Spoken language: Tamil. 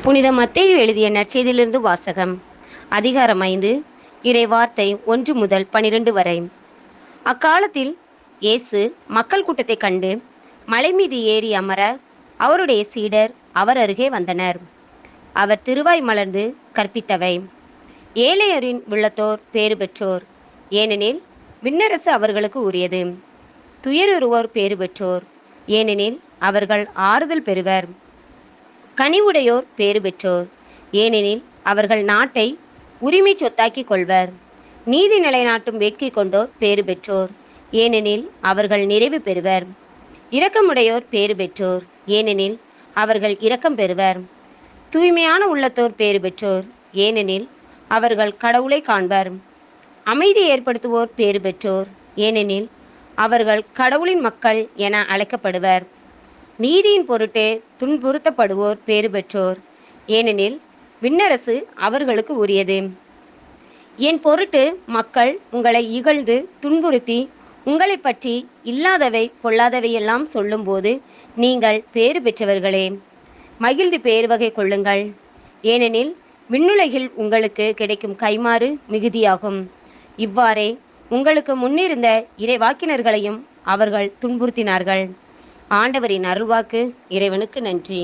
புனித மத்தேயு எழுதிய நற்செய்தியிலிருந்து வாசகம். அதிகாரம் 5, இறை வார்த்தை 1 முதல் 12 வரை. அக்காலத்தில் இயேசு மக்கள் கூட்டத்தைக் கண்டு மலை மீது ஏறி அமர அவருடைய சீடர் அவர் அருகே வந்தனர். அவர் திருவாய் மலர்ந்து கற்பித்தவை: ஏழையரின் உள்ளத்தோர் பேறு பெற்றோர், ஏனெனில் விண்ணரசு அவர்களுக்கு உரியது. துயருறுவோர் பேறு பெற்றோர், ஏனெனில் அவர்கள் ஆறுதல் பெறுவர். கனிவுடையோர் பேறு பெற்றோர், ஏனெனில் அவர்கள் நாட்டை உரிமை சொத்தாக்கிக் கொள்வர். நீதி நிலைநாட்டும் வேட்கை கொண்டோர் பேறு பெற்றோர், ஏனெனில் அவர்கள் நிறைவு பெறுவர். இரக்கமுடையோர் பேறு பெற்றோர், ஏனெனில் அவர்கள் இரக்கம் பெறுவர். தூய்மையான உள்ளத்தோர் பேறு பெற்றோர், ஏனெனில் அவர்கள் கடவுளை காண்பர். அமைதி ஏற்படுத்துவோர் பேறு பெற்றோர், ஏனெனில் அவர்கள் கடவுளின் மக்கள் என அழைக்கப்படுவர். நீதியின் பொருட்டே துன்புறுத்தப்படுவோர் பேறு பெற்றோர், ஏனெனில் விண்ணரசு அவர்களுக்கு உரியது. என் பொருட்டு மக்கள் உங்களை இகழ்ந்து துன்புறுத்தி உங்களை பற்றி இல்லாதவை பொல்லாதவையெல்லாம் சொல்லும்போது நீங்கள் பேறு பெற்றவர்களே. மகிழ்ந்து பேருவகை கொள்ளுங்கள், ஏனெனில் விண்ணுலகில் உங்களுக்கு கிடைக்கும் கைமாறு மிகுதியாகும். இவ்வாறே உங்களுக்கு முன்னிருந்த இறைவாக்கினர்களையும் அவர்கள் துன்புறுத்தினார்கள். ஆண்டவரின் அருள்வாக்கு. இறைவனுக்கு நன்றி.